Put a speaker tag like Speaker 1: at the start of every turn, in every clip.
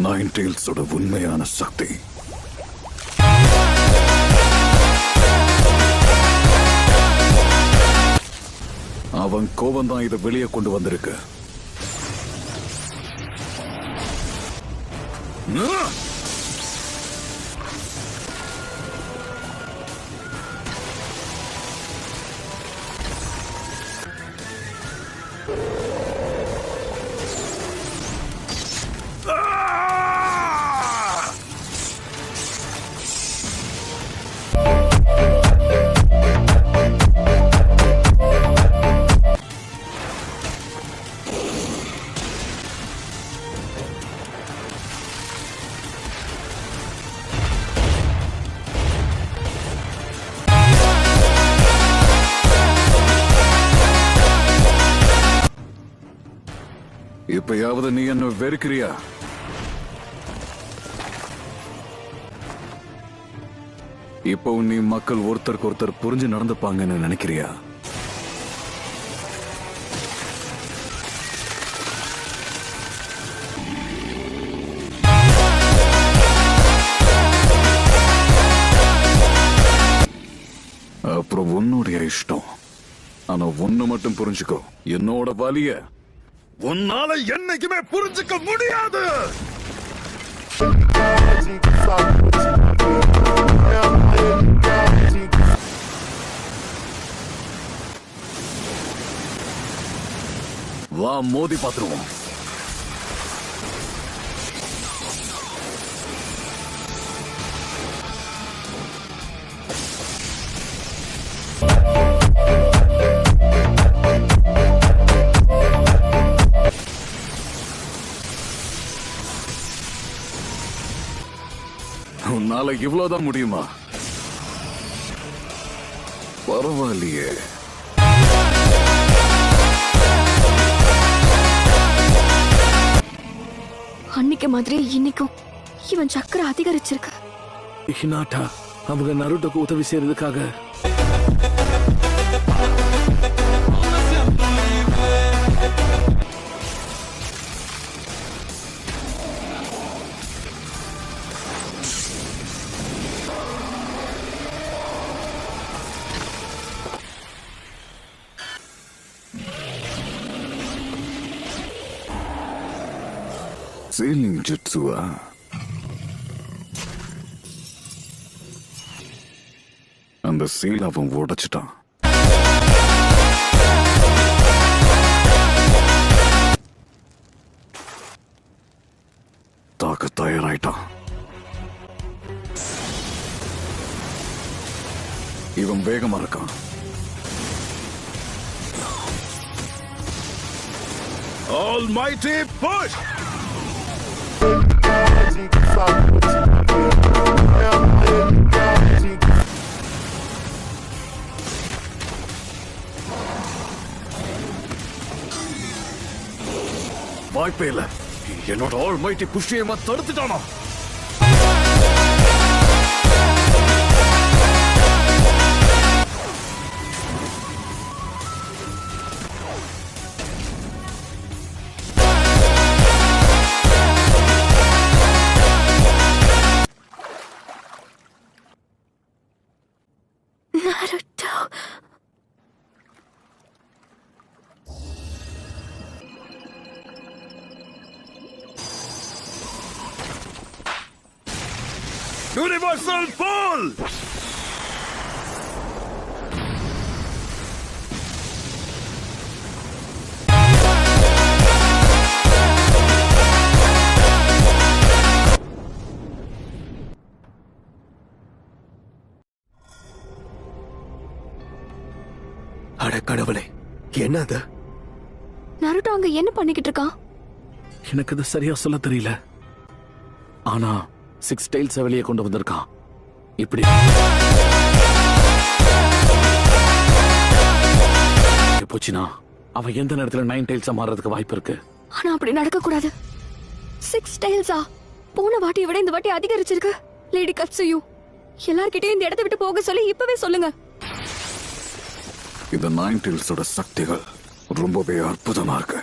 Speaker 1: Nine டெயில்ஸோட உண்மையான சக்தி. அவன் கோபம் தான் இதை வெளியே கொண்டு வந்திருக்கு. இப்பயாவது நீ என்ன வெறுக்கிறியா? இப்போ நீ மக்கள் ஒருத்தருக்கு ஒருத்தர் புரிஞ்சு நடந்துப்பாங்கன்னு நினைக்கிறியா? அப்புறம் உன்னுடைய இஷ்டம். ஆனா ஒண்ணு மட்டும் புரிஞ்சுக்கோ, என்னோட வலிய உன்னால என்னைக்குமே புரிஞ்சுக்க முடியாது. வா மோதி பாத்துருவோம். உன்னால இவ்வளவுதான் முடியுமா? பரவாயில்லையே.
Speaker 2: அன்னைக்கு மாதிரி இன்னைக்கும் இவன் சக்கரை அதிகரிச்சிருக்கு.
Speaker 3: ஹினாட்டா அவங்க நருட்டோக்கு உதவி செய்யறதுக்காக
Speaker 1: சீலிங் ஜுட்சுவா? அந்த சீல் அவன் உடைச்சிட்டான். தாக்க தயாராயிட்டான். இவன் வேகமா இருக்கான். Almighty push! வாய்ப்பே இல்ல. என்னோட ஆல்மைட்டி புஷ்யமா தடுத்துட்டானா? Universal Fall!
Speaker 3: அட கடவுளே, என்னது?
Speaker 2: நருட்டோ அங்க என்ன பண்ணிக்கிட்டு இருக்கான்?
Speaker 3: எனக்கு அது சரியா சொல்ல தெரியல. ஆனா 6 டைல்ஸ் வெளியே கொண்டு வந்திருக்கான். இப்படி போச்சுனா அவன் எந்த நேரத்துல 9 டைல்ஸா மாறதுக்கு வாய்ப்பு இருக்கு.
Speaker 2: ஆனா அப்படி நடக்க கூடாது. 6 டைல்ஸா? போன வாட்டியை விட இந்த வாட்டி அதிகரிச்சிருக்கு. லேடி கட்சுயூ, எல்லார்கிட்டயும் இந்த இடத்தை விட்டு போக சொல்லி இப்பவே சொல்லுங்க.
Speaker 1: இந்த 9 டைல்ஸோட சக்திகள் ரொம்பவே அற்புதமா இருக்கு.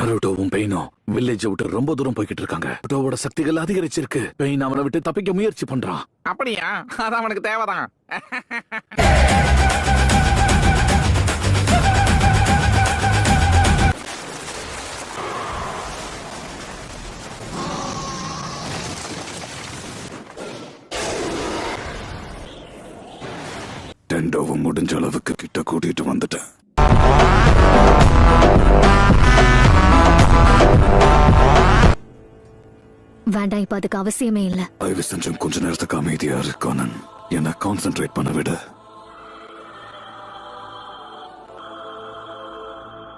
Speaker 3: நருட்டோவும் பெயினும் வில்லேஜை விட்டு ரொம்ப தூரம் போய்கிட்டு இருக்காங்க. நருட்டோவோட சக்திகள் அதிகரிச்சிருக்கு. பெயின் அவனை விட்டு தப்பிக்க முயற்சி பண்றான்.
Speaker 4: அப்படியா? அது அவனுக்கு தேவைதான்.
Speaker 1: டெண்டோவும் முடிஞ்ச அளவுக்கு கிட்ட கூட்டிட்டு வந்துட்டேன்.
Speaker 2: வேண்டாம், இப்ப அதுக்கு அவசியமே இல்ல.
Speaker 1: தயவு செஞ்சும் கொஞ்ச நேரத்துக்கு அமைதியா இரு கானன். என்ன கான்சென்ட்ரேட் பண்ண விட.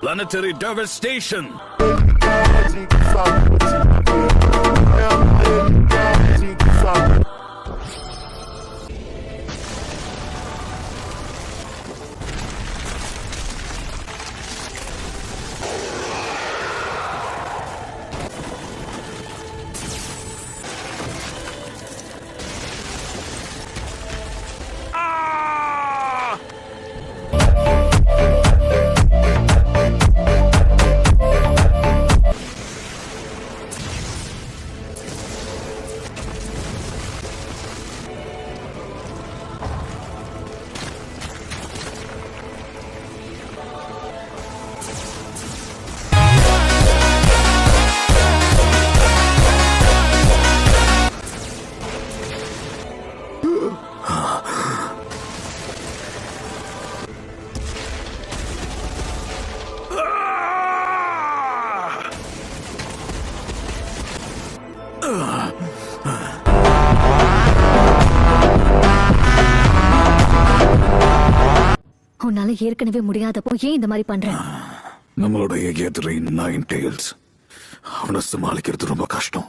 Speaker 1: Planetary devastation.
Speaker 2: உன்னால ஏற்கனவே முடியாதப்போ ஏன் இந்த மாதிரி பண்ற?
Speaker 1: நம்மளுடைய எதிரி நைன் டெயில்ஸ். அவனை சமாளிக்கிறது ரொம்ப கஷ்டம்.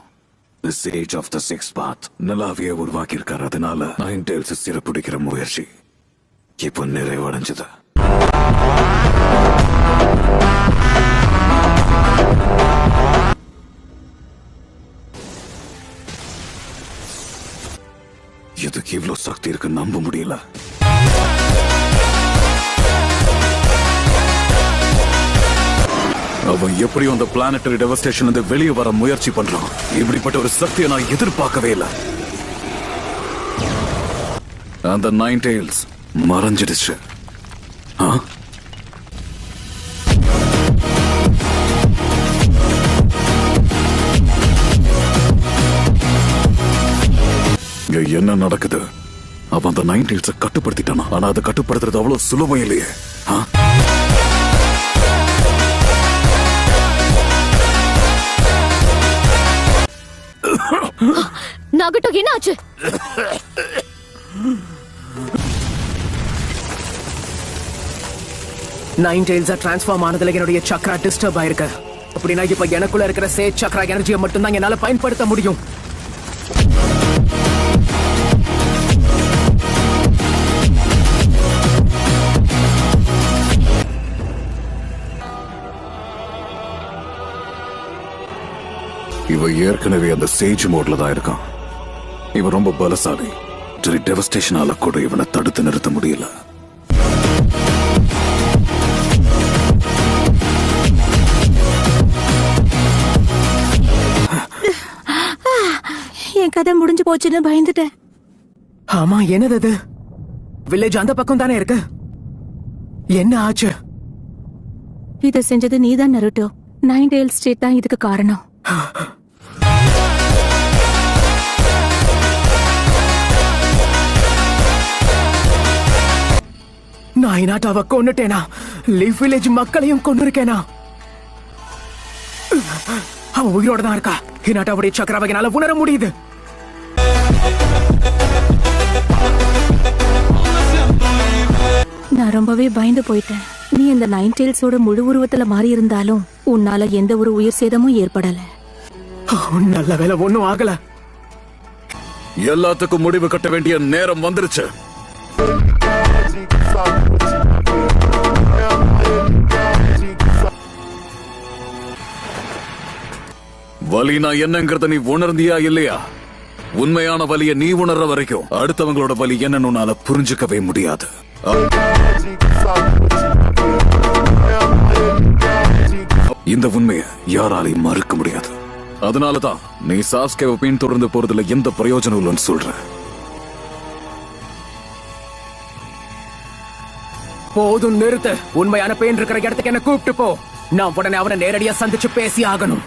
Speaker 1: The Sage of the Sixth Path நல்லாவே உருவாக்கி இருக்காரு. அதனால நைன் டெயில்ஸ் சிறப்பிடிக்கிற முயற்சி இப்போ நிறைவடைஞ்சது. இதுக்கு இவ்வளவு சக்தி இருக்கு நம்ப முடியல. அவன் எப்படியும் அந்த பிளானட்டரி டெவஸ்டேஷன் வந்து வெளியே வர முயற்சி பண்றான். இப்படிப்பட்ட ஒரு சக்தியை நான் எதிர்பார்க்கவே இல்லை. அந்த நைன் டெயில்ஸ் மறைஞ்சிடுச்சு. இங்க என்ன நடக்குது? அவன் அந்த நைன் டெயில்ஸை கட்டுப்படுத்திட்டானா? ஆனா அதை கட்டுப்படுத்துறது அவ்வளவு சுலபம் இல்லையே.
Speaker 2: நகட்டோ, என்ன ஆச்சு?
Speaker 5: நைன் டெயில்ஸா டிரான்ஸ்ஃபார்ம் ஆனதுல என்னுடைய சக்ரா டிஸ்டர்ப் ஆயிருக்கு. அப்படின்னா இப்ப எனக்குள்ள இருக்கிற சேஜ் சக்ரா எனர்ஜியை மட்டும்தான் என்னால பயன்படுத்த முடியும்.
Speaker 1: இவ ஏற்கனவே அந்த சேஜ் மோட்ல தான் இருக்கான். இவன் ரொம்ப பலசாலி. டெவஸ்டேஷனால கூட இவனை தடுத்து நிறுத்த முடியல.
Speaker 6: என் கதை முடிஞ்சு போச்சுன்னு பயந்துட்டேன்.
Speaker 5: ஆமா, என்னது அது? வில்லேஜ் அந்த பக்கம் தானே இருக்கு. என்ன ஆச்சு?
Speaker 6: இத செஞ்சது நீதான் நருட்டோ. நைன் டெயில் ஸ்டேட் தான் இதுக்கு காரணம்.
Speaker 5: நான் இனாட்டாவை கொன்னுட்டேனா? லீஃப் வில்லேஜ் மக்களையும் கொன்னிருக்கேனா? அவன் உயிரோட தான் இருக்கா. இனாட்டாவுடைய சக்கராவை என்னால உணர முடியுது.
Speaker 6: நான் ரொம்பவே பயந்து போயிட்டேன். நீ அந்த நைன் டெயில்ஸோட முழு உருவத்துல மாறி இருந்தாலும் உன்னால எந்த ஒரு உயிர் சேதமும் ஏற்படல.
Speaker 5: நல்ல வேலை, ஒண்ணும் ஆகல.
Speaker 1: எல்லாத்துக்கும் முடிவு கட்ட வேண்டிய நேரம் வந்துருச்சு. வலினா என்னங்கிறத நீ உணர்ந்தியா இல்லையா? உண்மையான வலியை நீ உணர்ற வரைக்கும் அடுத்தவங்களோட வலி என்னன்னு உன்னால புரிஞ்சுக்கவே முடியாது. இந்த உண்மையை யாராலையும் மறுக்க முடியாது. அதனாலதான் நீ சாஸ்கேவை பின்தொடர்ந்து போறதுல எந்த பிரயோஜனம் இல்லைன்னு சொல்ற.
Speaker 5: போதும், நிறுத்து. உண்மையான பெயின் இருக்கிற இடத்துக்கு என்ன கூப்பிட்டு போ. நான் உடனே அவனை நேரடியா சந்திச்சு பேசி ஆகணும்.